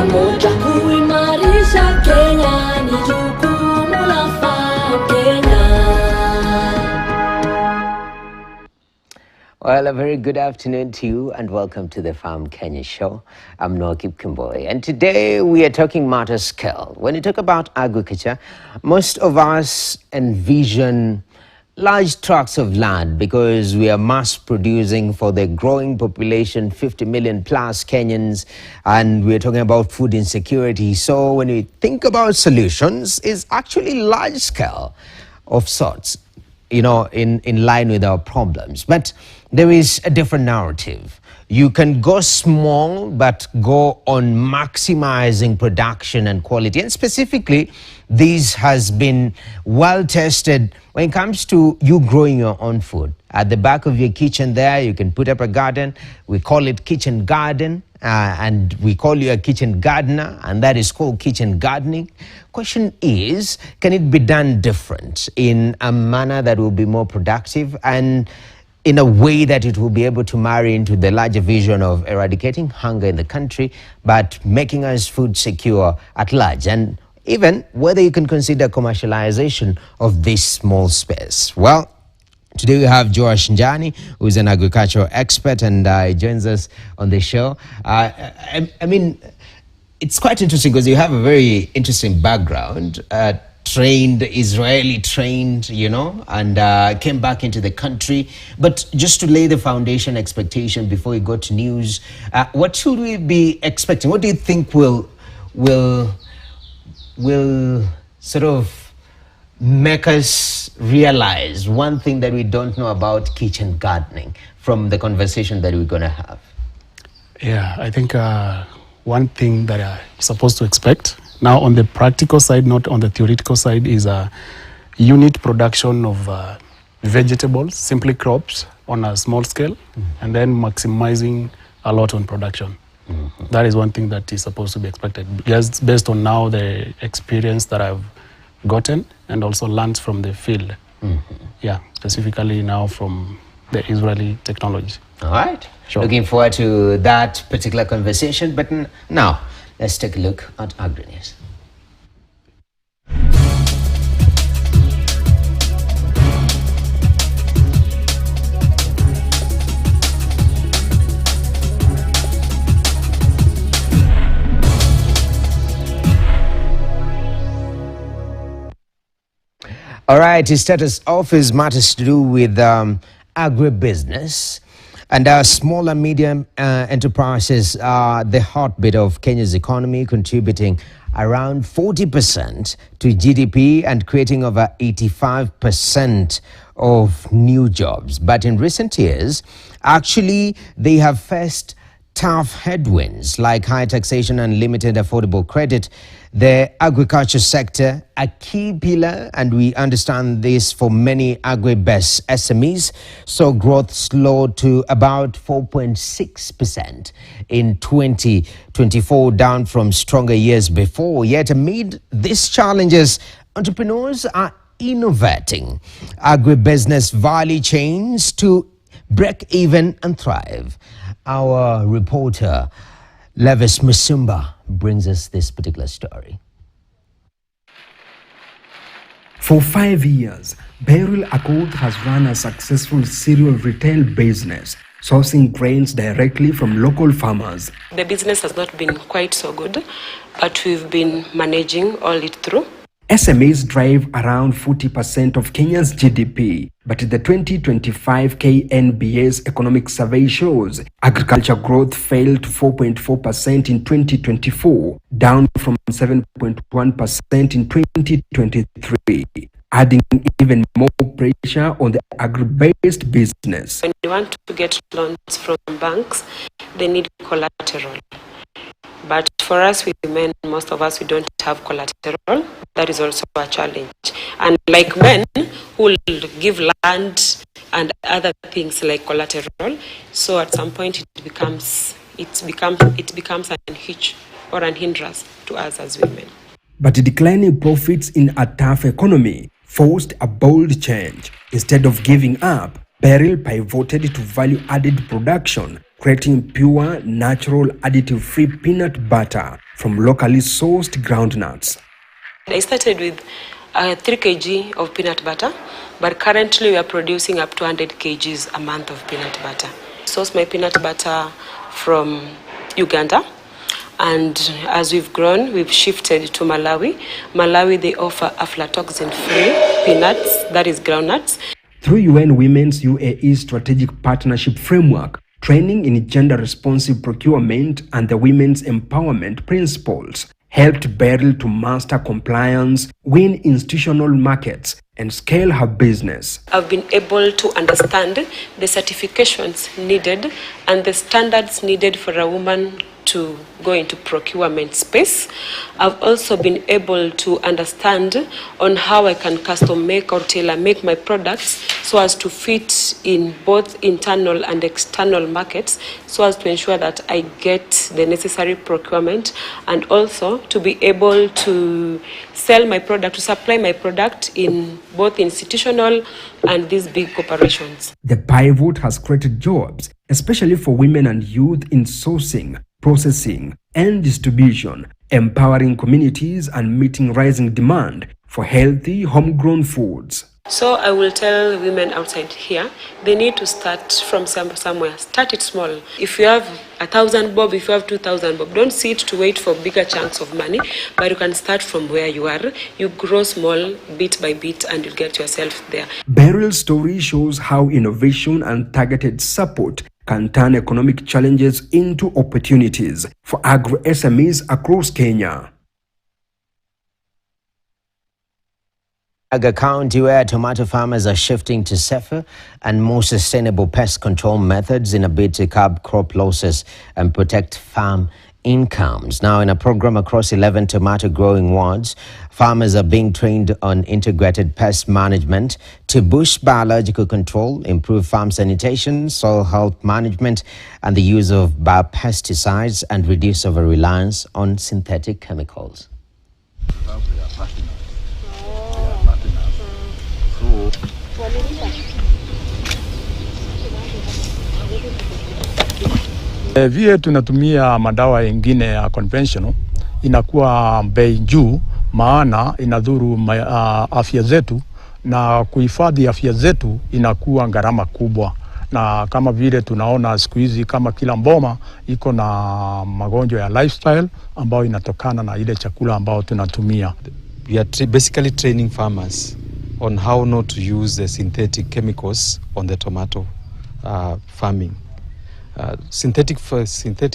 pamoja kuimarisha Kenya ni jukumu la Farm Kenya. Well, a very good afternoon to you and welcome to the Farm Kenya show. I'm Noah Kipkemboi, and today we are talking matter scale. When you talk about agriculture, most of us envision large tracts of land because we are mass producing for the growing population, 50 million plus Kenyans, and we're talking about food insecurity. So when we think about solutions, it's actually large scale of sorts, you know, in line with our problems. But there is a different narrative. You can go small, but go on maximizing production and quality. And specifically, this has been well tested when it comes to you growing your own food. At the back of your kitchen there, you can put up a garden. We call it kitchen garden, and we call you a kitchen gardener, and that is called kitchen gardening. Question is, can it be done different in a manner that will be more productive and in a way that it will be able to marry into the larger vision of eradicating hunger in the country, but making us food secure at large, and even whether you can consider commercialization of this small space? Well, today we have Joash Njani, who is an agricultural expert, and he joins us on the show. I mean, it's quite interesting because you have a very interesting background. Israeli trained, you know, and came back into the country. But just to lay the foundation expectation before we go to news, what should we be expecting? What do you think will sort of make us realize one thing that we don't know about kitchen gardening from the conversation that we're going to have? Yeah, I think one thing that I'm supposed to expect now on the practical side, not on the theoretical side, is a unit production of vegetables, simply crops on a small scale, and then maximizing a lot on production. That is one thing that is supposed to be expected, just based on now the experience that I've gotten and also learned from the field. Yeah, specifically now from the Israeli technology. All right. Sure. Looking forward to that particular conversation. But now, let's take a look at agri-news. All right, to start us off is matters to do with agribusiness. And small and medium enterprises are the heartbeat of Kenya's economy, contributing around 40% to GDP and creating over 85% of new jobs. But in recent years, actually, they have faced tough headwinds like high taxation and limited affordable credit. The agriculture sector, a key pillar, and we understand this for many agri-based SMEs, saw growth slow to about 4.6% in 2024, down from stronger years before. Yet amid these challenges, entrepreneurs are innovating agribusiness value chains to break even and thrive. Our reporter, Levis Musumba, brings us this particular story. For 5 years, Beryl Akoud has run a successful cereal retail business, sourcing grains directly from local farmers. The business has not been quite so good, but we've been managing all it through. SMEs drive around 40% of Kenya's GDP, but the 2025 KNBS economic survey shows agriculture growth fell to 4.4% in 2024, down from 7.1% in 2023, adding even more pressure on the agri-based business. When you want to get loans from banks, they need collateral. But for us women, most of us, we don't have collateral. That is also a challenge. And like men who will give land and other things like collateral, so at some point it becomes an hitch or an hindrance to us as women. But declining profits in a tough economy forced a bold change. Instead of giving up, Beryl pivoted to value-added production, creating pure, natural, additive-free peanut butter from locally sourced groundnuts. I started with 3 kg of peanut butter, but currently we are producing up to 100 kgs a month of peanut butter. I source my peanut butter from Uganda, and as we've grown, we've shifted to Malawi. Malawi, they offer aflatoxin-free peanuts, that is groundnuts. Through UN Women's UAE Strategic Partnership Framework, training in gender-responsive procurement and the women's empowerment principles helped Beryl to master compliance, win institutional markets, and scale her business. I've been able to understand the certifications needed and the standards needed for a woman to go into procurement space. I've also been able to understand on how I can custom make or tailor make my products so as to fit in both internal and external markets, so as to ensure that I get the necessary procurement, and also to be able to sell my product, to supply my product in both institutional and these big corporations. The pivot has created jobs, especially for women and youth, in sourcing, processing, and distribution, empowering communities and meeting rising demand for healthy, homegrown foods. So I will tell women outside here, they need to start from somewhere. Start it small. If you have 1,000 bob, if you have 2,000 bob, don't sit to wait for bigger chunks of money, but you can start from where you are. You grow small, bit by bit, and you'll get yourself there. Beryl's story shows how innovation and targeted support can turn economic challenges into opportunities for agro-SMEs across Kenya. Aga County, where tomato farmers are shifting to safer and more sustainable pest control methods in a bid to curb crop losses and protect farm incomes. Now, in a program across 11 tomato growing wards, farmers are being trained on integrated pest management to boost biological control, improve farm sanitation, soil health management, and the use of biopesticides, and reduce over-reliance on synthetic chemicals. Vile tunatumia madawa yengine ya conventional inakuwa bei juu, maana inadhuru afya zetu, na kuhifadhi afya zetu inakuwa gharama kubwa. Na kama vile tunaona siku hizi kama kila mboma iko na magonjwa ya lifestyle ambayo inatokana na ile chakula ambao tunatumia. We are basically training farmers on how not to use the synthetic chemicals on the tomato farming. Synthetic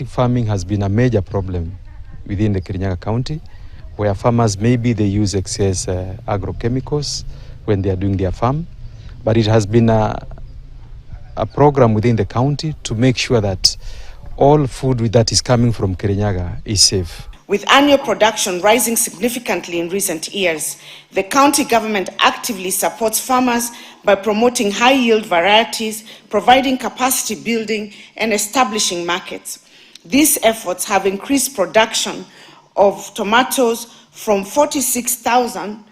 farming has been a major problem within the Kirinyaga County, where farmers maybe they use excess agrochemicals when they are doing their farm, but it has been a program within the county to make sure that all food that is coming from Kirinyaga is safe. With annual production rising significantly in recent years, the county government actively supports farmers by promoting high-yield varieties, providing capacity building, and establishing markets. These efforts have increased production of tomatoes from 46,000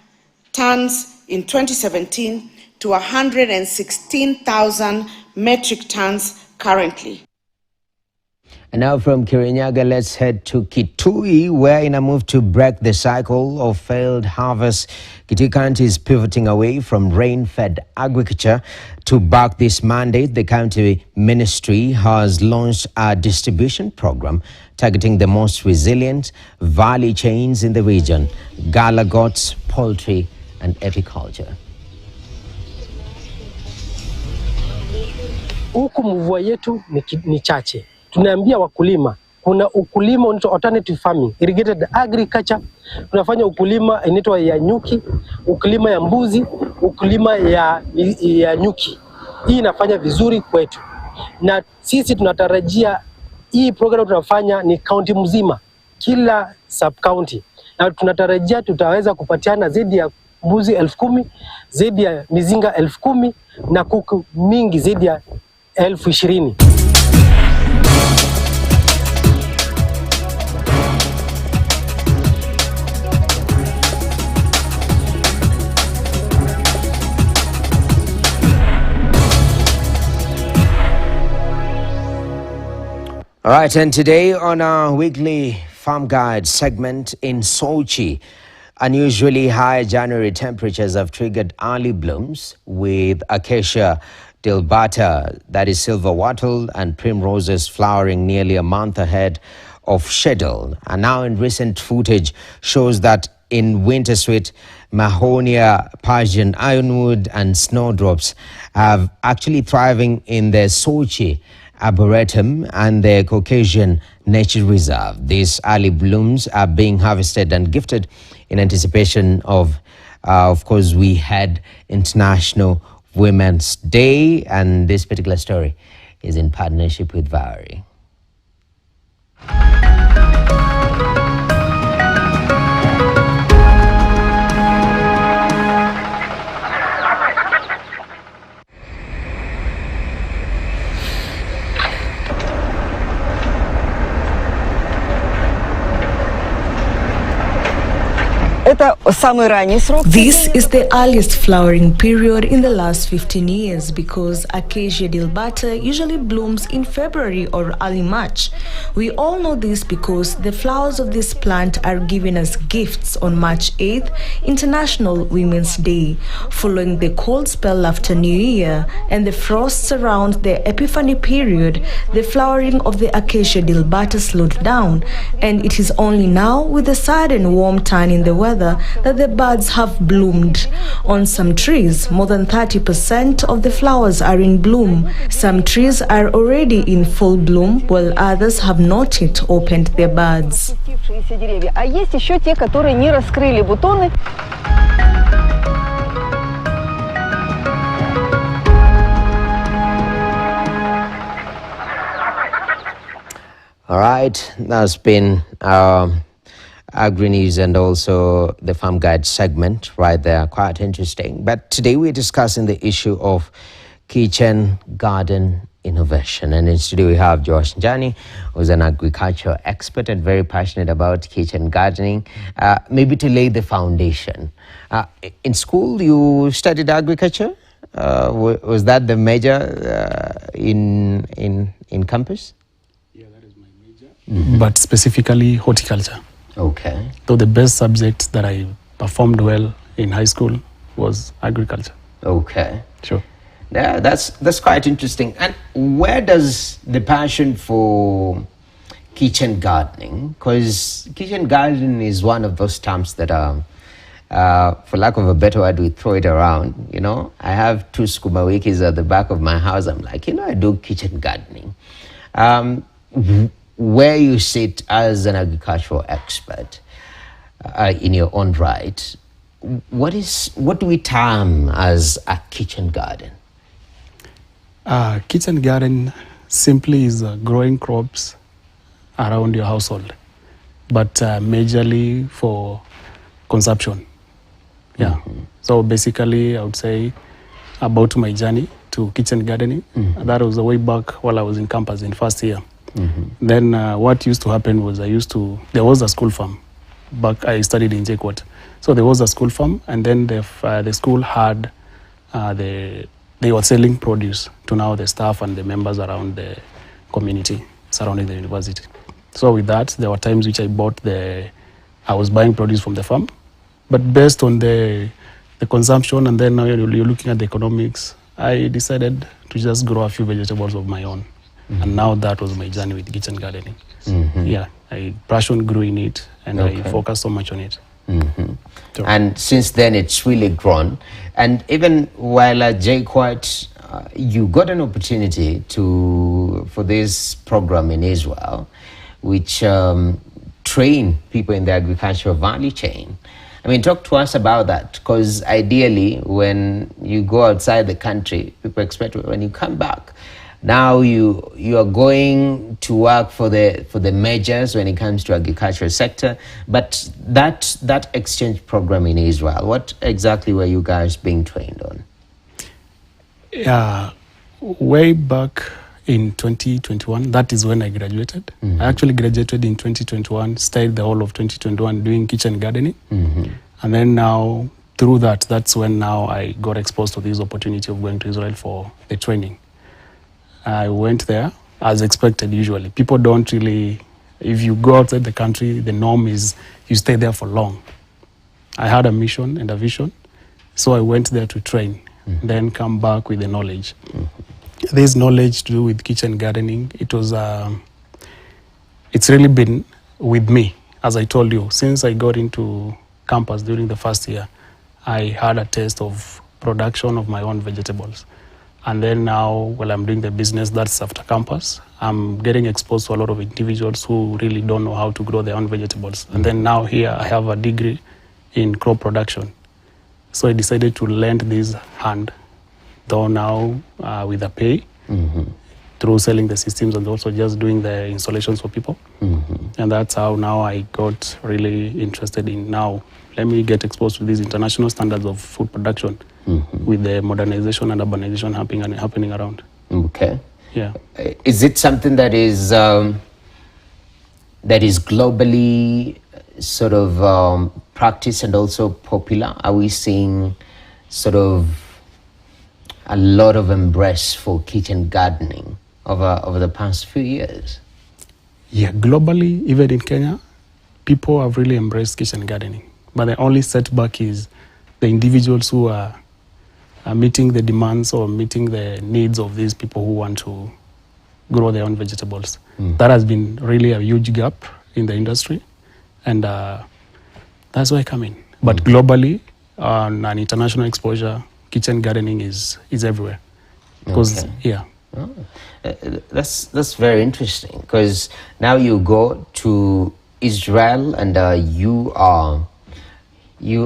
tons in 2017 to 116,000 metric tons currently. And now from Kirinyaga, let's head to Kitui, where in a move to break the cycle of failed harvest, Kitui County is pivoting away from rain-fed agriculture. To back this mandate, the county ministry has launched a distribution program targeting the most resilient value chains in the region: gala goats, poultry, and apiculture. Huku mvua yetu ni chache. Tunaambia wakulima kuna ukulima unaitwa alternative farming, irrigated agriculture. Tunafanya ukulima inaitwa ya nyuki, ukulima ya mbuzi, ukulima ya nyuki. Hii inafanya vizuri kwetu. Na sisi tunatarajia hii program tunafanya ni county mzima, kila sub county. Na tunatarajia tutaweza kupatiana zaidi ya mbuzi 10,000, zaidi ya mizinga 10,000 na kuku mingi zaidi ya 20,000. All right, and today on our weekly Farm Guide segment in Sochi, unusually high January temperatures have triggered early blooms with acacia dilbata, that is silver wattle, and primroses flowering nearly a month ahead of schedule. And now in recent footage shows that in winter sweet, Mahonia, Persian ironwood and snowdrops have actually thriving in the Sochi Arboretum and the Caucasian Nature Reserve. These early blooms are being harvested and gifted in anticipation of course, we had International Women's Day, and this particular story is in partnership with Valerie. This is the earliest flowering period in the last 15 years because Acacia dilbata usually blooms in February or early March. We all know this because the flowers of this plant are given as gifts on March 8th, International Women's Day, following the cold spell after New Year and the frosts around the Epiphany period. The flowering of the Acacia dilbata slowed down, and it is only now, with the sudden warm turn in the weather, that the buds have bloomed. On some trees, more than 30% of the flowers are in bloom. Some trees are already in full bloom, while others have not yet opened their buds. All right, that's been Agri-News and also the Farm Guide segment right there. Quite interesting. But today we're discussing the issue of kitchen garden innovation. And in studio we have Josh Njani, who's an agricultural expert and very passionate about kitchen gardening. Maybe to lay the foundation. In school you studied agriculture? Was that the major in campus? Yeah, that is my major. Mm-hmm. But specifically horticulture. Okay. So the best subject that I performed well in high school was agriculture. Okay. Sure. Yeah, that's quite interesting. And where does the passion for kitchen gardening? Because kitchen gardening is one of those terms that for lack of a better word, we throw it around. You know, I have 2 sukuma wikis at the back of my house. I'm like, I do kitchen gardening. Where you sit as an agricultural expert in your own right, what do we term as a kitchen garden? Kitchen garden simply is growing crops around your household, but majorly for consumption. Yeah. Mm-hmm. So basically, I would say about my journey to kitchen gardening. Mm-hmm. That was way back while I was in campus in first year. Mm-hmm. Then what used to happen was there was a school farm. Back I studied in JKUAT. So there was a school farm, and then the school had, they were selling produce to now the staff and the members around the community surrounding the university. So with that, there were times which I was buying produce from the farm, but based on the consumption, and then now you're looking at the economics, I decided to just grow a few vegetables of my own. Mm-hmm. And now that was my journey with kitchen gardening. Mm-hmm. Yeah, I passion grew in it, and I focused so much on it. Mm-hmm. So. And since then, it's really grown. And even while at JKUAT, you got an opportunity for this program in Israel, which train people in the agricultural value chain. I mean, talk to us about that, because ideally, when you go outside the country, people expect when you come back, now you are going to work for the majors when it comes to agricultural sector. But that exchange program in Israel, what exactly were you guys being trained on? Yeah, way back in 2021, that is when I graduated. Mm-hmm. I actually graduated in 2021, stayed the whole of 2021 doing kitchen gardening. Mm-hmm. And then now, through that's when now I got exposed to this opportunity of going to Israel for the training. I went there as expected usually. People don't really, if you go outside the country, the norm is you stay there for long. I had a mission and a vision, so I went there to train, then come back with the knowledge. This knowledge to do with kitchen gardening, it's really been with me, as I told you. Since I got into campus during the first year, I had a taste of production of my own vegetables. And then now, while I'm doing the business that's after campus, I'm getting exposed to a lot of individuals who really don't know how to grow their own vegetables. And then now here, I have a degree in crop production. So I decided to lend this hand, though now with a pay, through selling the systems and also just doing the installations for people. And that's how now I got really interested in now, let me get exposed to these international standards of food production with the modernization and urbanization happening around. Okay. Yeah. Is it something that is globally sort of practiced and also popular? Are we seeing sort of a lot of embrace for kitchen gardening over the past few years? Yeah, globally, even in Kenya, people have really embraced kitchen gardening. But the only setback is the individuals who are meeting the demands or meeting the needs of these people who want to grow their own vegetables. That has been really a huge gap in the industry. And that's why I come in. But globally, on an international exposure, kitchen gardening is everywhere. Because, yeah. Oh, that's very interesting, because now you go to Israel and you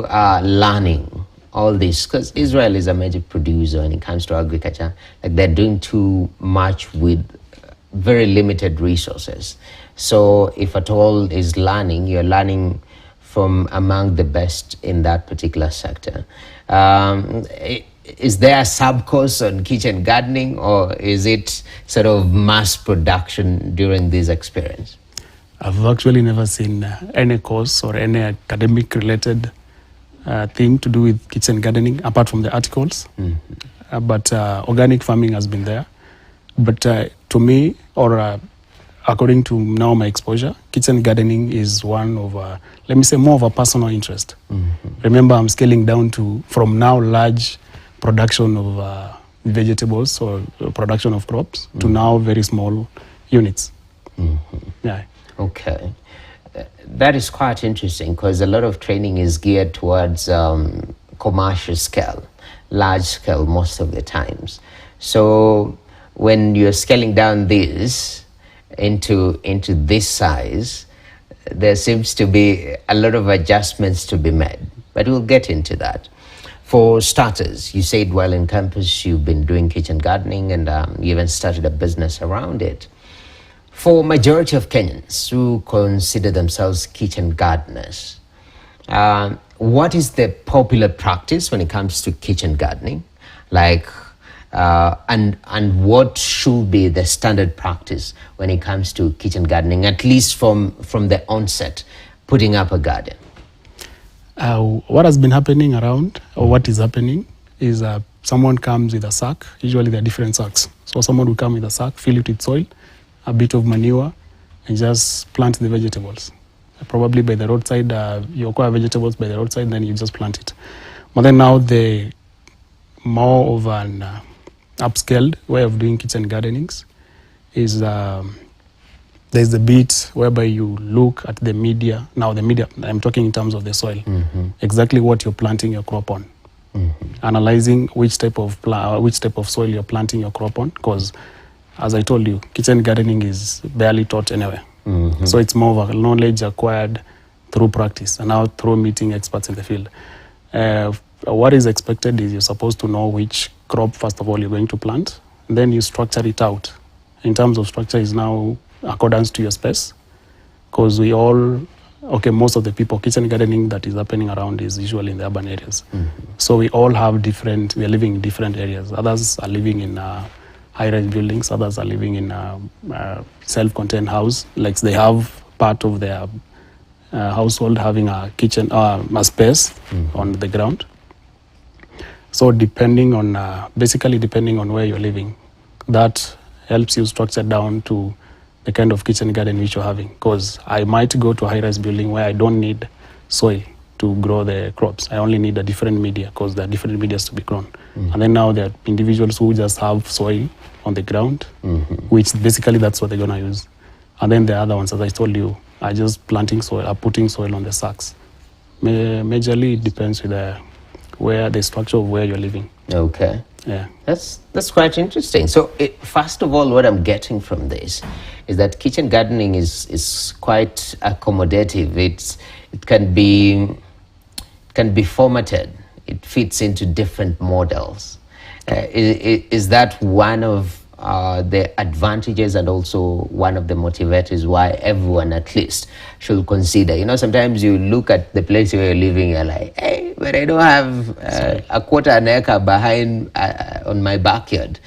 are learning all this, because Israel is a major producer when it comes to agriculture. Like, they're doing too much with very limited resources. So if at all is learning, you're learning from among the best in that particular sector. Is there a sub-course on kitchen gardening, or is it sort of mass production during this experience? I've actually never seen any course or any academic related thing to do with kitchen gardening apart from the articles. But organic farming has been there. But to me, or according to now my exposure, kitchen gardening is one of, let me say, more of a personal interest. Remember, I'm scaling down from now large production of vegetables or production of crops to now very small units. Yeah. Okay. That is quite interesting, because a lot of training is geared towards commercial scale, large scale most of the times. So when you're scaling down this into this size, there seems to be a lot of adjustments to be made, but we'll get into that. For starters, you said while in campus you've been doing kitchen gardening, and you even started a business around it. For majority of Kenyans who consider themselves kitchen gardeners, what is the popular practice when it comes to kitchen gardening? Like, and what should be the standard practice when it comes to kitchen gardening, at least from the onset, putting up a garden? What has been happening around, or what is happening, is someone comes with a sack. Usually there are different sacks. So someone will come with a sack, fill it with soil, a bit of manure, and just plant the vegetables. Probably by the roadside, you acquire vegetables by the roadside, then you just plant it. But then now the more of an upscaled way of doing kitchen gardenings is there's the bit whereby you look at the media. Now the media, I'm talking in terms of the soil, exactly what you're planting your crop on. Analyzing which type of soil you're planting your crop on, because as I told you, kitchen gardening is barely taught anywhere. So it's more of a knowledge acquired through practice and now through meeting experts in the field. What is expected is you're supposed to know which crop, first of all, you're going to plant. Then you structure it out. In terms of structure is now accordance to your space, because most of the people, kitchen gardening that is happening around is usually in the urban areas. So we all have we are living in different areas. Others are living in high-rise buildings, others are living in a self-contained house. Like, they have part of their household having a kitchen, a space on the ground. So basically depending on where you're living, that helps you structure down to the kind of kitchen garden which you're having. Because I might go to a high-rise building where I don't need soil to grow the crops. I only need a different media because there are different medias to be grown. And then now there are individuals who just have soil on the ground, which basically that's what they're going to use. And then the other ones, as I told you, are just planting soil, are putting soil on the sacks. Majorly, it depends with where the structure of where you're living. Okay. Yeah. That's quite interesting. So, first of all, what I'm getting from this is that kitchen gardening is quite accommodative. It can be formatted. It fits into different models. Is that one of the advantages and also one of the motivators why everyone at least should consider? You know, sometimes you look at the place where you're living, you're like, hey, but I don't have a quarter an acre behind on my backyard.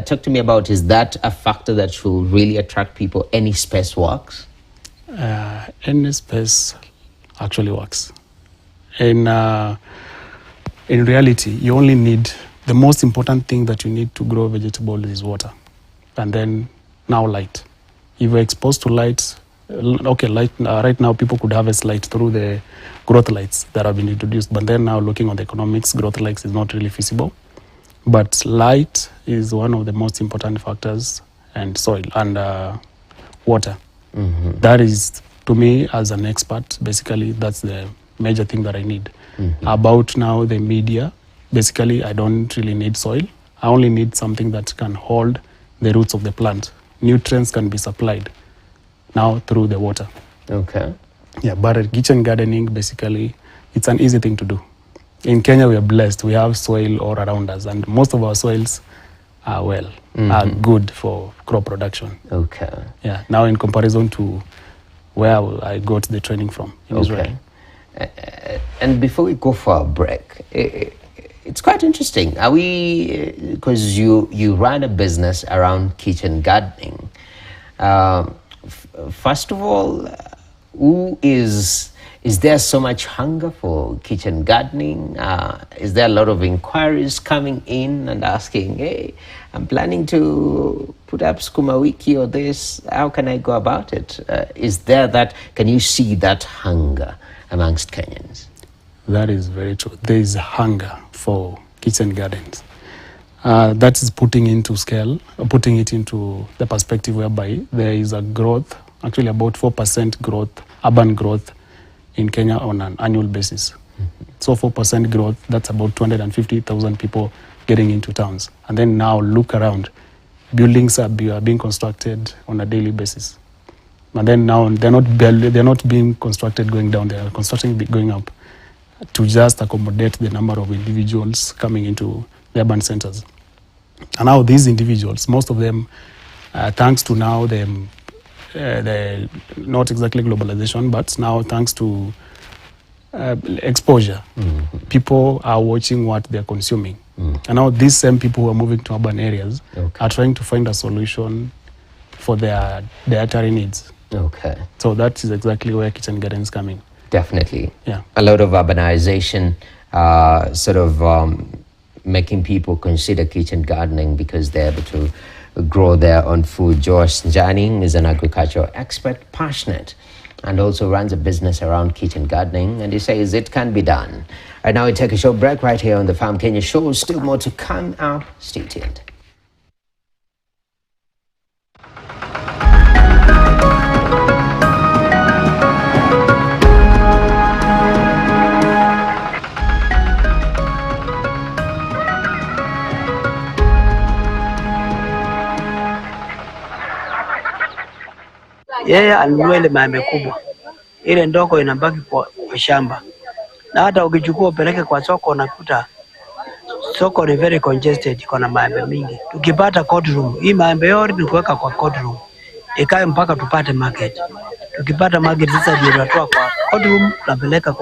Talk to me about, is that a factor that should really attract people? Any space works? Any space actually works. In reality, you only need, the most important thing that you need to grow vegetables is water. And then now light. If you're exposed to light, light, right now people could harvest light through the growth lights that have been introduced. But then now looking on the economics, growth lights is not really feasible. But light is one of the most important factors, and soil and water. That is, to me as an expert, basically that's the major thing that I need. About now the media, basically I don't really need soil. I only need something that can hold the roots of the plant. Nutrients can be supplied now through the water. Okay. Yeah, but kitchen gardening, basically, it's an easy thing to do. In Kenya, we are blessed. We have soil all around us, and most of our soils are are good for crop production. Okay. Yeah. Now, in comparison to where I got the training from in Israel. And before we go for a break, it's quite interesting. Are we, because you run a business around kitchen gardening. First of all, is there so much hunger for kitchen gardening? Is there a lot of inquiries coming in and asking, hey, I'm planning to put up skuma wiki or this, how can I go about it? Is there that, can you see that hunger amongst Kenyans? That is very true. There is hunger for kitchen gardens. That is putting it into the perspective whereby there is a growth, actually about 4% growth, urban growth in Kenya on an annual basis. So 4% growth, that's about 250,000 people getting into towns. And then now look around, buildings are being constructed on a daily basis. And then now they're not being constructed going down, they're constructing going up to just accommodate the number of individuals coming into the urban centers. And now these individuals, most of them, thanks to now the not exactly globalization, but now thanks to exposure, people are watching what they're consuming. And now these same people who are moving to urban areas are trying to find a solution for their dietary needs. Okay. So that is exactly where kitchen gardens come in. Definitely. Yeah. A lot of urbanization making people consider kitchen gardening because they're able to grow their own food. Josh Njani is an agricultural expert, passionate, and also runs a business around kitchen gardening, and he says it can be done. Right now we take a short break right here on the Farm Kenya Show. Still more to come up. Stay tuned. Yeye alinunua ile maembe kubwa, ile ndogo inabaki kwa shamba, na hata ukichukua upeleke kwa soko unakuta soko ni very congested, iko na maembe mingi. Tukipata cold room, hii maembe yote ni kuweka kwa cold room ikae mpaka tupate market. Tukipata market sasa ndio tunatoa kwa cold room tunapeleka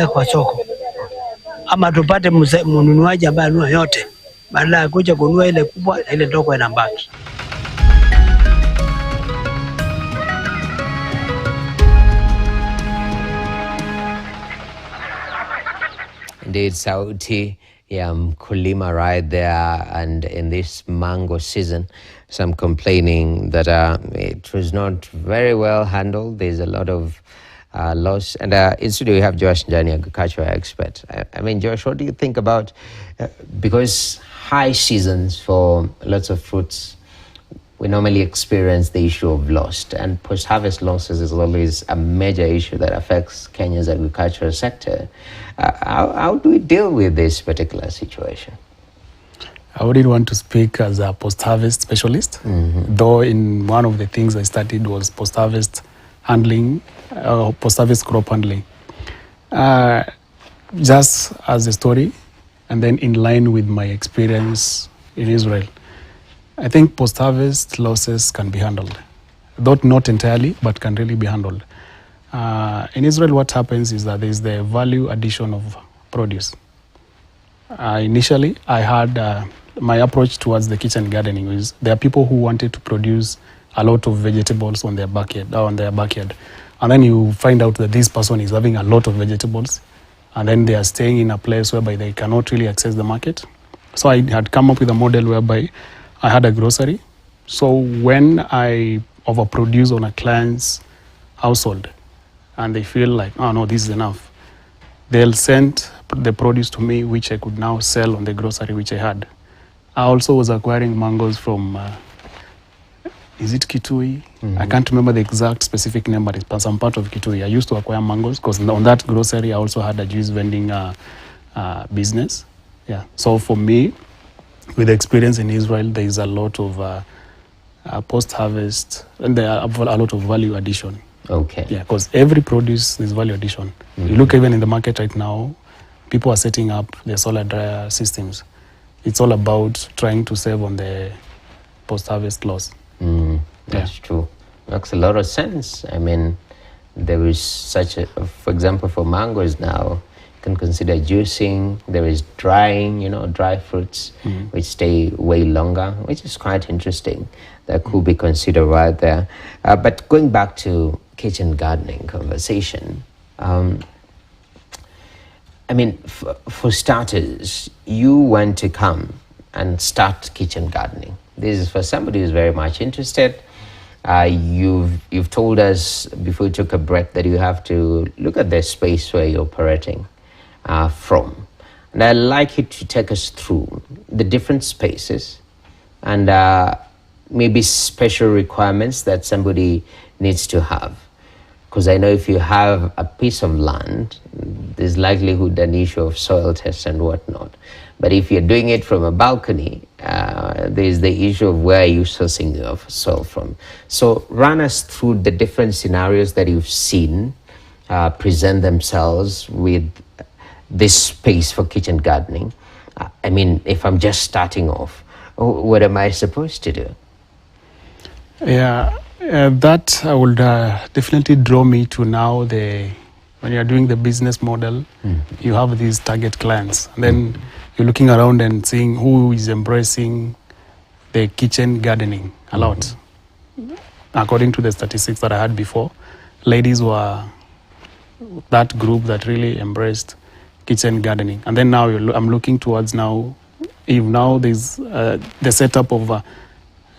kwa soko, ama tupate mnunuaji ambaye anunua yote badala ya kuja kununua ile kubwa na ile ndogo inabaki. Indeed, sauti Kulima right there, and in this mango season, some complaining that it was not very well handled. There's a lot of loss. And in studio, we have Josh Njani, agricultural expert. I mean, Josh, what do you think about, because high seasons for lots of fruits, we normally experience the issue of loss, and post-harvest losses is always a major issue that affects Kenya's agricultural sector. How do we deal with this particular situation? I wouldn't want to speak as a post-harvest specialist, though in one of the things I studied was post-harvest handling, post-harvest crop handling. Just as a story, and then in line with my experience in Israel, I think post-harvest losses can be handled, though not entirely, but can really be handled. In Israel, what happens is that there is the value addition of produce. Initially, I had my approach towards the kitchen gardening is there are people who wanted to produce a lot of vegetables on their backyard, and then you find out that this person is having a lot of vegetables, and then they are staying in a place whereby they cannot really access the market. So I had come up with a model whereby I had a grocery. So when I overproduce on a client's household and they feel like, oh no, this is enough, they'll send the produce to me, which I could now sell on the grocery which I had. I also was acquiring mangoes from, is it Kitui? I can't remember the exact specific name, but it's some part of Kitui. I used to acquire mangoes because on that grocery I also had a juice vending business. Yeah. So for me, with experience in Israel, there is a lot of post-harvest, and there are a lot of value addition. Okay. Yeah, because every produce is value addition. You look even in the market right now, people are setting up their solar dryer systems. It's all about trying to save on the post-harvest loss. That's true. Makes a lot of sense. I mean, there is such a, for example, for mangoes now, you can consider juicing. There is drying, dry fruits, which stay way longer, which is quite interesting. That could be considered right there. But going back to kitchen gardening conversation, I mean, for starters, you want to come and start kitchen gardening. This is for somebody who's very much interested. You've told us before we took a break that you have to look at the space where you're operating from. And I'd like you to take us through the different spaces and maybe special requirements that somebody needs to have. Because I know if you have a piece of land, there's likelihood an issue of soil tests and whatnot. But if you're doing it from a balcony, there's the issue of where you're sourcing of soil from. So run us through the different scenarios that you've seen present themselves with this space for kitchen gardening. I mean, if I'm just starting off, what am I supposed to do? Yeah, that would definitely draw me to now when you're doing the business model, you have these target clients. And then you're looking around and seeing who is embracing the kitchen gardening a lot. According to the statistics that I had before, ladies were that group that really embraced kitchen gardening. And then now I'm looking towards now, if now there's the setup of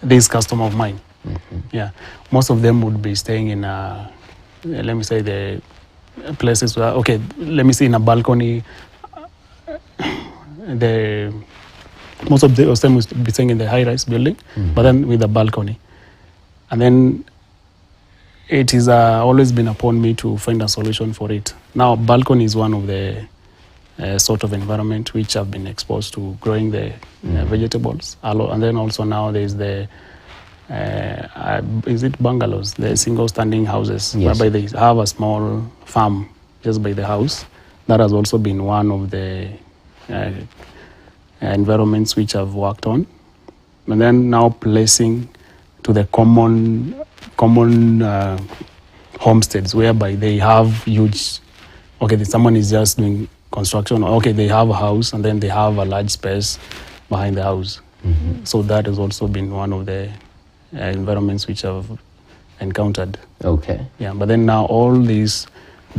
this customer of mine. Yeah, most of them would be staying in, let me say, the places where, okay, let me see, in a balcony. Most of them would be staying in the high-rise building, but then with a balcony. And then it is always been upon me to find a solution for it. Now, balcony is one of the sort of environment which I've been exposed to growing the vegetables. And then also now there's the is it bungalows, the single standing houses, whereby they have a small farm just by the house. That has also been one of the environments which I've worked on. And then now placing to the common homesteads, whereby they have huge, okay, someone is just doing construction, okay, they have a house and then they have a large space behind the house. So that has also been one of the environments which I've encountered. Okay. Yeah, but then now all these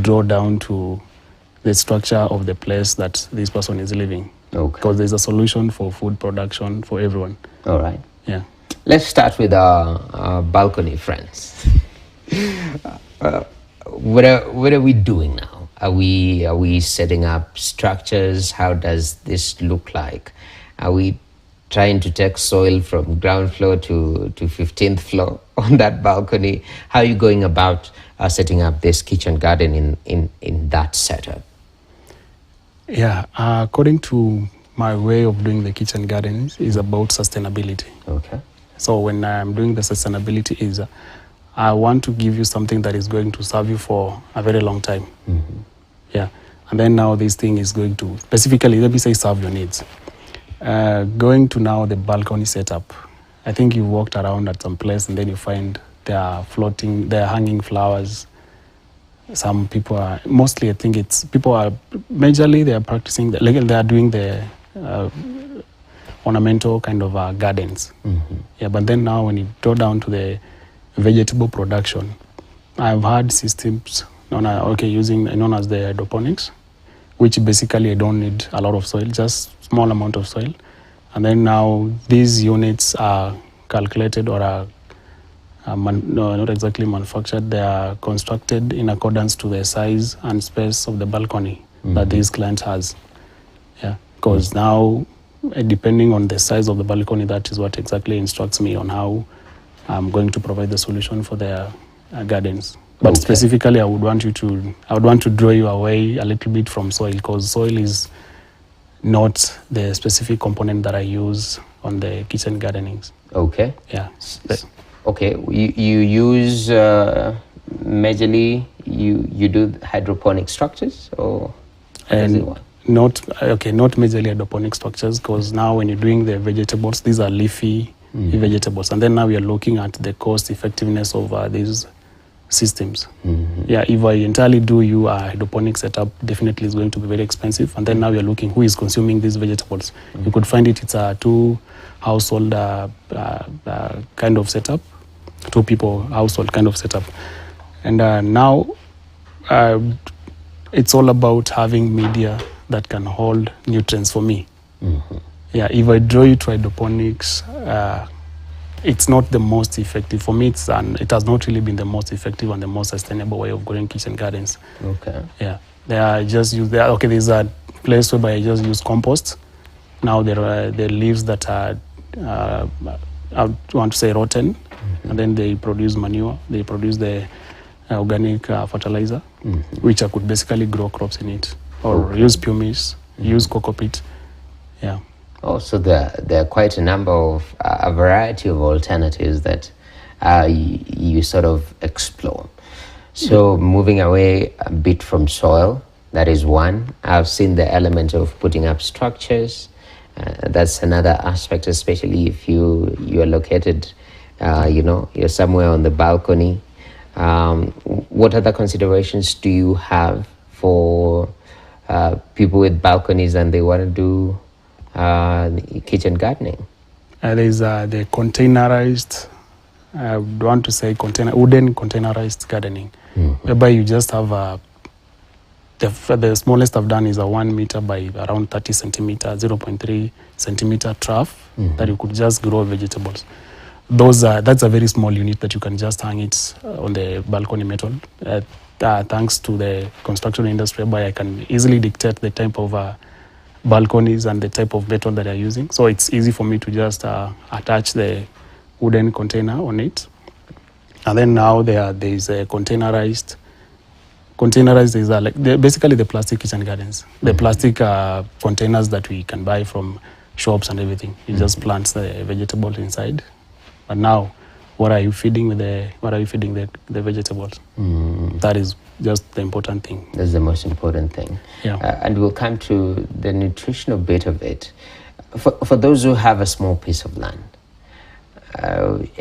draw down to the structure of the place that this person is living. Okay. Because there's a solution for food production for everyone. All right. Yeah. Let's start with our balcony friends. What are we doing now? Are we setting up structures? How does this look like? Are we trying to take soil from ground floor to 15th floor on that balcony? How are you going about setting up this kitchen garden in that setup? Yeah, according to my way of doing the kitchen garden is about sustainability. Okay. So when I'm doing the sustainability is I want to give you something that is going to serve you for a very long time. Mm-hmm. Yeah. And then now this thing is going to specifically, let me say, serve your needs. Going to now the balcony setup. I think you walked around at some place and then you find there are hanging flowers. Some people are, mostly I think it's, people are, majorly they are practicing, they are doing the ornamental kind of gardens. Mm-hmm. Yeah, but then now when you go down to the vegetable production, I've had systems known as the hydroponics, which basically I don't need a lot of soil, just small amount of soil. And then now these units are calculated or are not exactly manufactured, they are constructed in accordance to the size and space of the balcony that this client has. Yeah, because now, depending on the size of the balcony, that is what exactly instructs me on how I'm going to provide the solution for their gardens. But specifically, I would want to draw you away a little bit from soil, because soil is not the specific component that I use on the kitchen gardenings. Okay. Yeah. Okay. You use majorly you do hydroponic structures, or and not majorly hydroponic structures, because now when you're doing the vegetables, these are leafy vegetables, and then now we are looking at the cost effectiveness of these systems. Yeah, if I entirely do you a hydroponic setup, definitely it's going to be very expensive. And then now we are looking who is consuming these vegetables. You could find it's a two household kind of setup, 2 people household kind of setup. And now it's all about having media that can hold nutrients for me. Yeah, if I draw you to hydroponics, it's not the most effective. For me, it has not really been the most effective and the most sustainable way of growing kitchen gardens. Okay. Yeah, there's a place where I just use compost. Now there are the leaves that are, I want to say, rotten, and then they produce manure. They produce the organic fertilizer, which I could basically grow crops in it, or use pumice, use cocoa peat. Yeah. Oh, so there are quite a number of a variety of alternatives that you sort of explore. So moving away a bit from soil, that is one. I've seen the element of putting up structures. That's another aspect, especially if you are located, you're somewhere on the balcony. What other considerations do you have for people with balconies and they want to do kitchen gardening? There's the containerized, I would want to say wooden containerized gardening, whereby you just have the smallest I've done is a 1 meter by around 30 centimeter, 0.3 centimeter trough that you could just grow vegetables. That's a very small unit that you can just hang it on the balcony metal. Thanks to the construction industry, whereby I can easily dictate the type of balconies and the type of metal that they're using. So it's easy for me to just attach the wooden container on it. And then now there's a containerized is basically the plastic kitchen gardens. The plastic containers that we can buy from shops and everything. You just plant the vegetables inside. But now, what are you feeding the vegetables? That is just the important thing. That's the most important thing. Yeah. And we'll come to the nutritional bit of it. For those who have a small piece of land,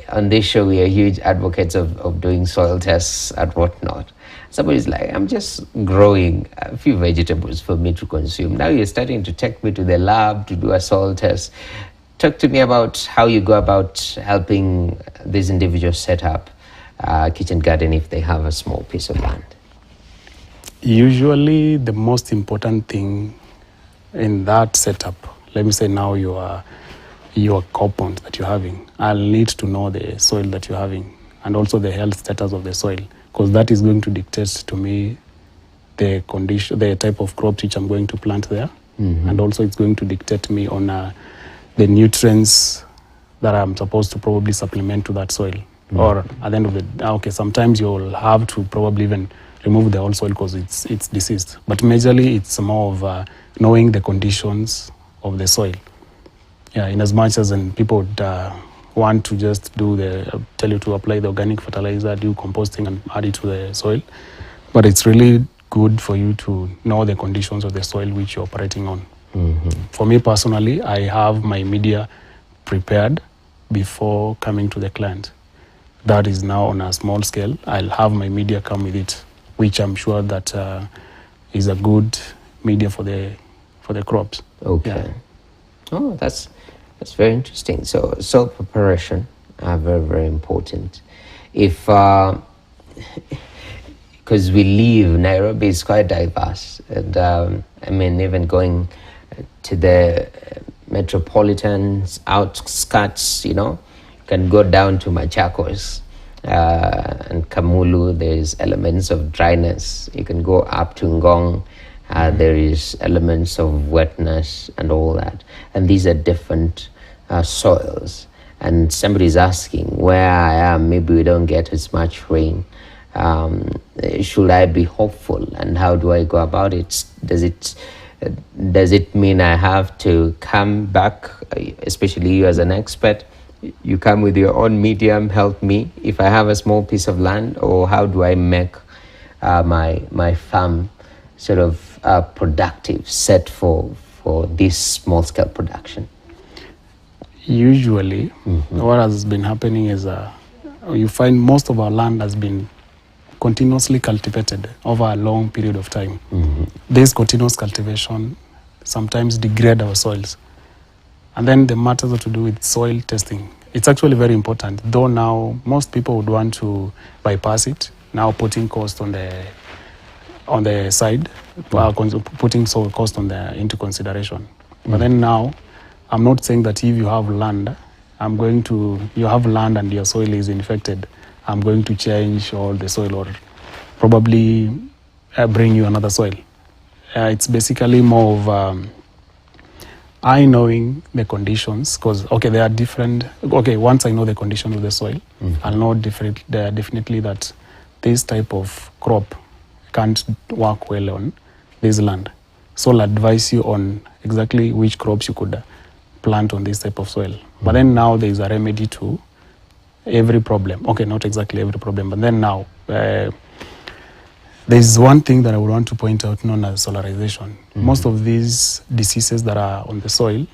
on this show we are huge advocates of doing soil tests and whatnot. Somebody's like, I'm just growing a few vegetables for me to consume. Now you're starting to take me to the lab to do a soil test. Talk to me about how you go about helping these individuals set up a kitchen garden if they have a small piece of land. Usually the most important thing in that setup, let me say now your compound that you're having, I'll need to know the soil that you're having and also the health status of the soil, because that is going to dictate to me the condition, the type of crops which I'm going to plant there. And also it's going to dictate me on the nutrients that I'm supposed to probably supplement to that soil. Or at the end of the day, okay, sometimes you'll have to probably even remove the whole soil because it's diseased. But majorly it's more of knowing the conditions of the soil. Yeah, in as much as people would want to just tell you to apply the organic fertilizer, do composting and add it to the soil. But it's really good for you to know the conditions of the soil which you're operating on. For me personally, I have my media prepared before coming to the client. That is now on a small scale. I'll have my media come with it, which I'm sure that is a good media for the crops. Okay. Yeah. Oh, that's very interesting. So soil preparation are very, very important. If because we live, Nairobi is quite diverse, and I mean, even going to the metropolitan outskirts, you can go down to Machakos and Kamulu. There's elements of dryness. You can go up to Ngong. There is elements of wetness and all that, and these are different soils. And somebody's asking, where I am, maybe we don't get as much rain. Should I be hopeful, and how do I go about it? Does it mean I have to come back, especially you as an expert? You come with your own medium, help me if I have a small piece of land, or how do I make my farm sort of productive, set for this small scale production? Usually, what has been happening is you find most of our land has been continuously cultivated over a long period of time. This continuous cultivation sometimes degrade our soils. And then the matters to do with soil testing. It's actually very important, though now most people would want to bypass it, now putting cost on the side, putting soil cost into consideration. But then now, I'm not saying that if you have land, you have land and your soil is infected, I'm going to change all the soil or probably bring you another soil. It's basically more of I knowing the conditions, because there are different. Once I know the condition of the soil, I'll know definitely that this type of crop can't work well on this land. So I'll advise you on exactly which crops you could plant on this type of soil. But then now there is a remedy to every problem. Not exactly every problem, but then now there is one thing that I would want to point out, known as solarization. Most of these diseases that are on the soil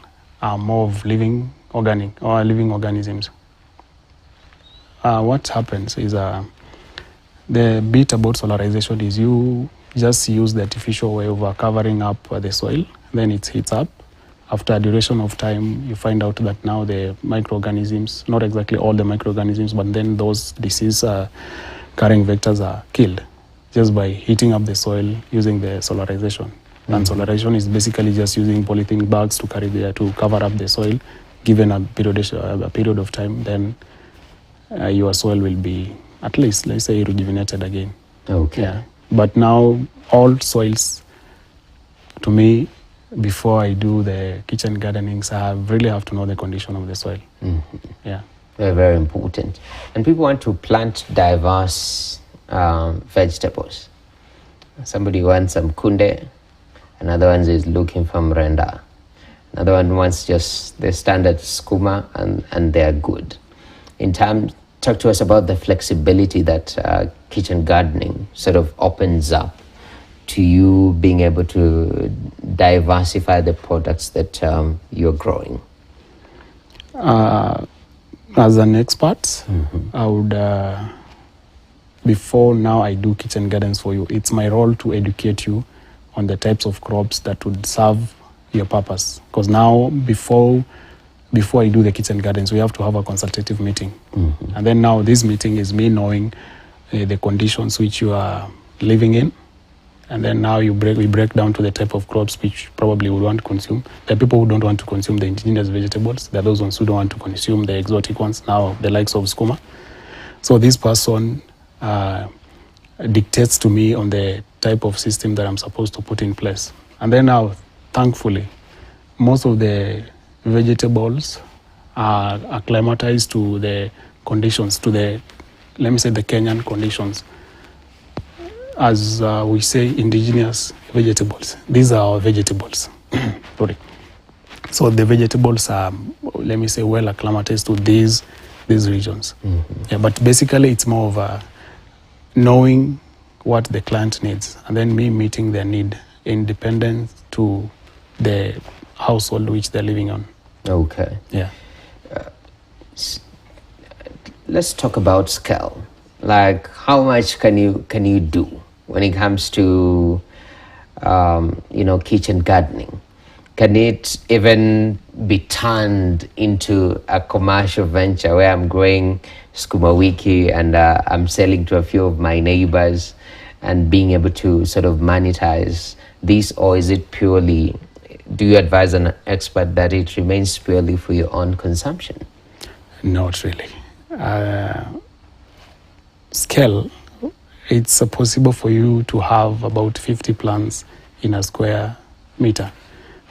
are more of living organisms. What happens is the bit about solarization is you just use the artificial way of covering up the soil, then it heats up. After a duration of time, you find out that now the microorganisms, not exactly all the microorganisms, but then those disease-carrying vectors are killed just by heating up the soil using the solarization. And solarization is basically just using polythene bags to cover up the soil. Given a period of time, then your soil will be at least, let's say, rejuvenated again. Okay. Yeah. But now all soils, to me, before I do the kitchen gardenings, I really have to know the condition of the soil. Yeah. Very, very important. And people want to plant diverse vegetables. Somebody wants some kunde, another one is looking for mrenda, another one wants just the standard skuma, and they're good. Talk to us about the flexibility that kitchen gardening sort of opens up to you being able to diversify the products that you're growing. As an expert, I would, before now I do kitchen gardens for you, it's my role to educate you on the types of crops that would serve your purpose. Because now, before I do the kitchen gardens, we have to have a consultative meeting. And then now this meeting is me knowing the conditions which you are living in, And then now we break down to the type of crops which probably would want to consume. There are people who don't want to consume the indigenous vegetables. There are those ones who don't want to consume the exotic ones, now the likes of skuma. So this person dictates to me on the type of system that I'm supposed to put in place. And then now, thankfully, most of the vegetables are acclimatized to the conditions, to the, let me say, the Kenyan conditions. As we say, indigenous vegetables. These are our vegetables. Sorry. So the vegetables are, let me say, well acclimatized to these regions. Yeah, but basically it's more of knowing what the client needs and then me meeting their need independent to the household which they're living on. Okay. Yeah. Let's talk about scale. Like, how much can you do when it comes to kitchen gardening? Can it even be turned into a commercial venture where I'm growing sukuma wiki and I'm selling to a few of my neighbors and being able to sort of monetize this? Or is it purely, do you advise an expert that it remains purely for your own consumption? Not really. Scale, it's possible for you to have about 50 plants in a square meter.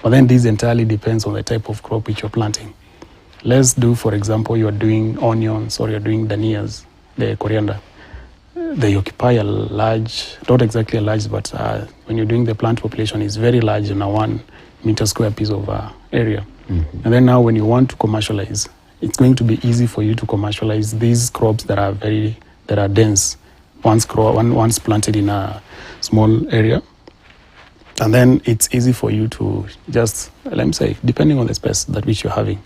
But then this entirely depends on the type of crop which you're planting. Let's do, for example, you're doing onions or you're doing danias, the coriander. They occupy a large, not exactly a large, but when you're doing the plant population, it's very large in a 1 meter square piece of area. Mm-hmm. And then now when you want to commercialize, it's going to be easy for you to commercialize these crops that are dense, once planted in a small area. And then it's easy for you to just, let me say, depending on the space that which you're having,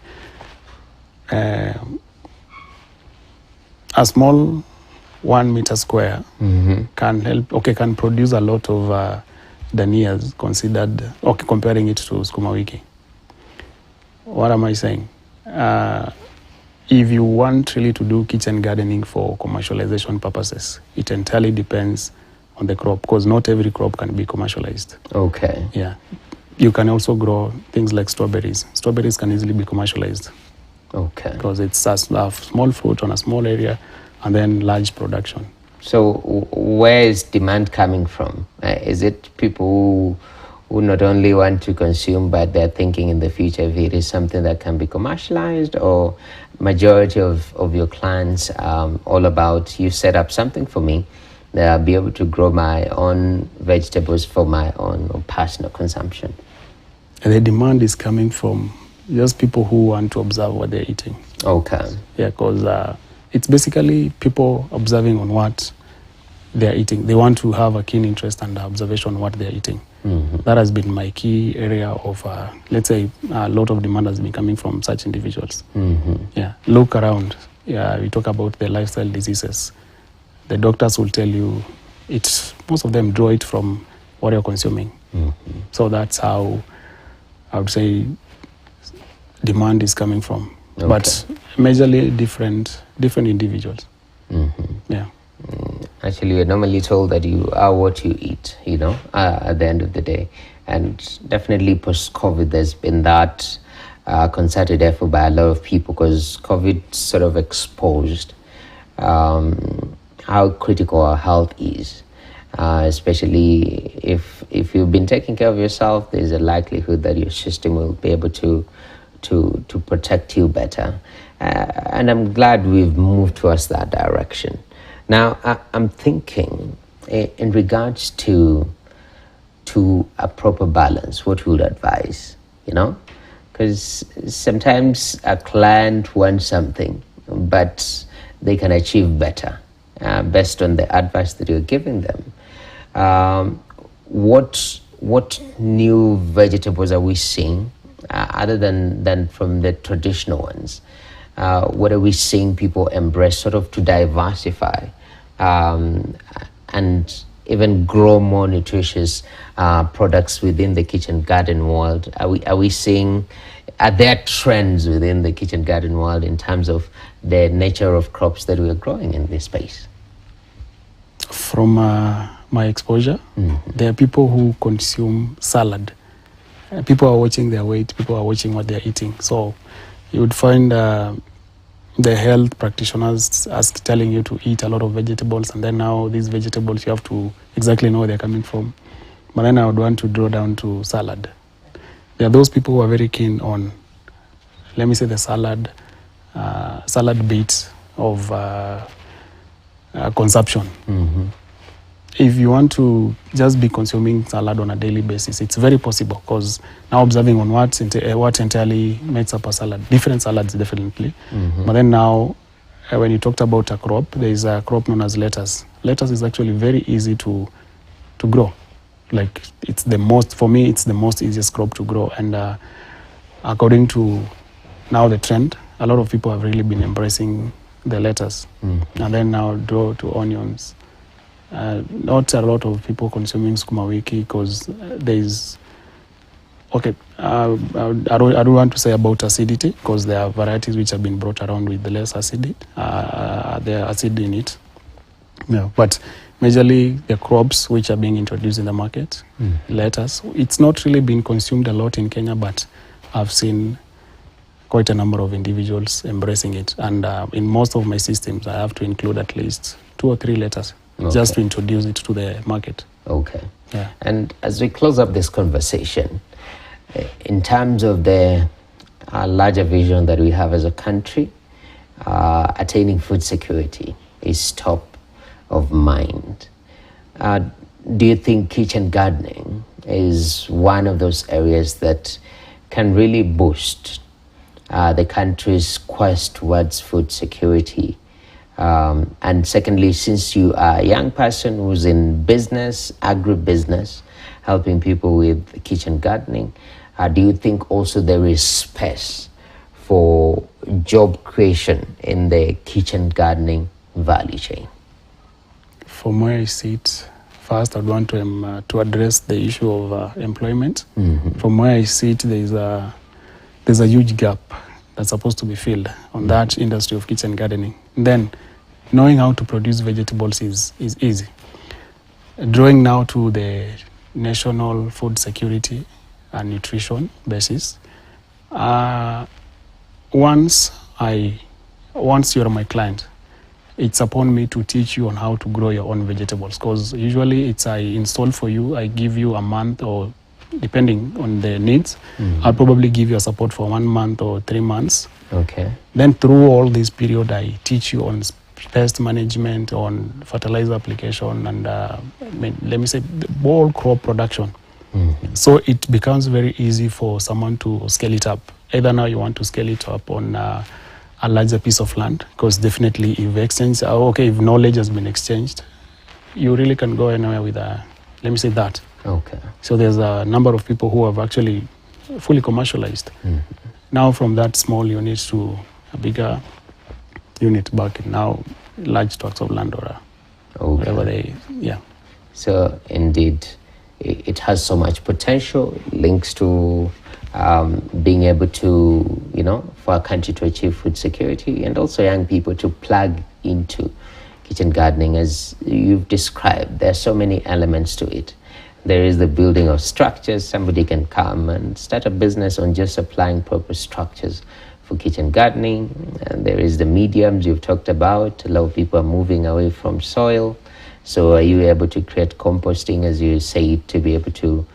a small 1 meter square can produce a lot of danias considered, comparing it to sukuma wiki. What am I saying? If you want really to do kitchen gardening for commercialization purposes, it entirely depends on the crop, because not every crop can be commercialized. Okay. Yeah. You can also grow things like strawberries. Strawberries can easily be commercialized. Okay. Because it's a small fruit on a small area and then large production. So where is demand coming from? Is it people who not only want to consume, but they're thinking in the future if it is something that can be commercialized, or majority of your clients all about, you set up something for me that I'll be able to grow my own vegetables for my own personal consumption? And the demand is coming from just people who want to observe what they're eating. Okay. Yeah, because it's basically people observing on what they're eating. They want to have a keen interest and observation on what they're eating. Mm-hmm. That has been my key area of, let's say, a lot of demand has been coming from such individuals. Mm-hmm. Yeah, look around. Yeah, we talk about the lifestyle diseases. The doctors will tell you most of them draw it from what you're consuming. Mm-hmm. So that's how I would say demand is coming from. Okay. But majorly different individuals. Mm-hmm. Yeah. Actually, you're normally told that you are what you eat, at the end of the day. And definitely post-COVID, there's been that concerted effort by a lot of people, because COVID sort of exposed how critical our health is. Especially if you've been taking care of yourself, there's a likelihood that your system will be able to protect you better. And I'm glad we've moved towards that direction. Now, I'm thinking in regards to a proper balance, what you would advise, because sometimes a client wants something, but they can achieve better based on the advice that you're giving them. What new vegetables are we seeing other than from the traditional ones? What are we seeing people embrace sort of to diversify and even grow more nutritious products within the kitchen garden world? Are there trends within the kitchen garden world in terms of the nature of crops that we are growing in this space? From my exposure. There are people who consume salad. People are watching their weight, people are watching what they're eating. So you would find the health practitioners telling you to eat a lot of vegetables, and then now these vegetables you have to exactly know where they're coming from. But then I would want to draw down to salad. There are those people who are very keen on, let me say, the salad bit of consumption. If you want to just be consuming salad on a daily basis, it's very possible, because now observing on what entirely makes up a salad, different salads definitely. But then now, when you talked about a crop, there is a crop known as lettuce. Lettuce is actually very easy to grow. Like, it's the most, for me, it's the most easiest crop to grow. And according to now the trend, a lot of people have really been embracing the lettuce. And then now draw to onions. Not a lot of people consuming sukuma wiki, because there is, okay, I don't want to say about acidity, because there are varieties which have been brought around with the less acid, the acid in it. Yeah, but majorly the crops which are being introduced in the market, lettuce, it's not really been consumed a lot in Kenya, but I've seen quite a number of individuals embracing it. And in most of my systems, I have to include at least 2 or 3 lettuce. Okay. Just to introduce it to the market. Okay. Yeah. And as we close up this conversation, in terms of the larger vision that we have as a country, attaining food security is top of mind. Do you think kitchen gardening is one of those areas that can really boost the country's quest towards food security? And secondly, since you are a young person who's in business, agribusiness, helping people with kitchen gardening, do you think also there is space for job creation in the kitchen gardening value chain? From where I sit, first I'd want to address the issue of employment. From where I sit, there's a huge gap that's supposed to be filled on that industry of kitchen gardening. Then, knowing how to produce vegetables is easy. Drawing now to the national food security and nutrition basis, once you're my client, it's upon me to teach you on how to grow your own vegetables, because usually it's I install for you, I give you a month, or depending on the needs, I'll probably give you a support for 1 month or 3 months. Okay. Then through all this period, I teach you on pest management, on fertilizer application, and let me say the whole crop production. So it becomes very easy for someone to scale it up. Either now you want to scale it up on a larger piece of land, because definitely if knowledge has been exchanged, you really can go anywhere with let me say that. Okay. So there's a number of people who have actually fully commercialized. Now from that small unit to a bigger unit back in now large tracts of land or whatever they, yeah. So indeed, it has so much potential, links to being able to, for a country to achieve food security, and also young people to plug into kitchen gardening. As you've described, there are so many elements to it. There is the building of structures. Somebody can come and start a business on just supplying proper structures for kitchen gardening. And there is the mediums you've talked about. A lot of people are moving away from soil. So are you able to create composting, as you say, to be able to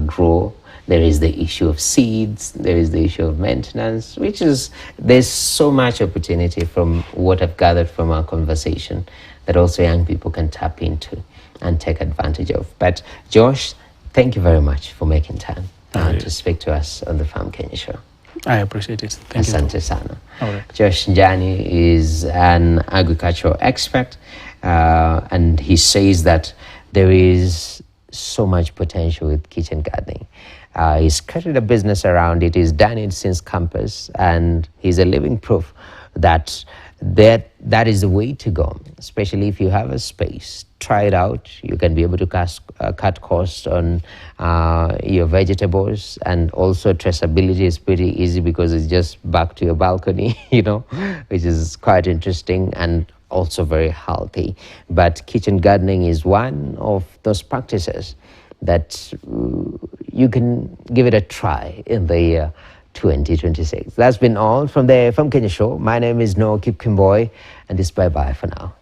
grow? There is the issue of seeds. There is the issue of maintenance, there's so much opportunity from what I've gathered from our conversation that also young people can tap into and take advantage of. But Josh, thank you very much for making time to speak to us on the Farm Kenya show. I appreciate it. Thank you. Asante sana. All right. Josh Njani is an agricultural expert, and he says that there is so much potential with kitchen gardening. He's created a business around it. He's done it since campus, and he's a living proof that that is the way to go, especially if you have a space. Try it out. You can be able to cut costs on your vegetables, and also traceability is pretty easy because it's just back to your balcony, which is quite interesting. And also very healthy. But kitchen gardening is one of those practices that you can give it a try in the year 2026. That's been all from the Farm Kenya Show. My name is Noah Kipkimboy, and this bye-bye for now.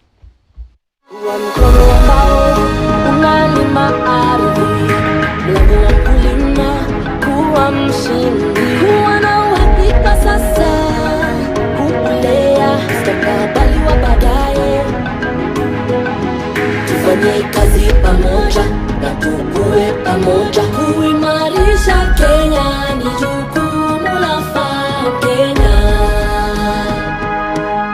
Tufanye kazi pamoja na tukue pamoja kuimarisha Kenya.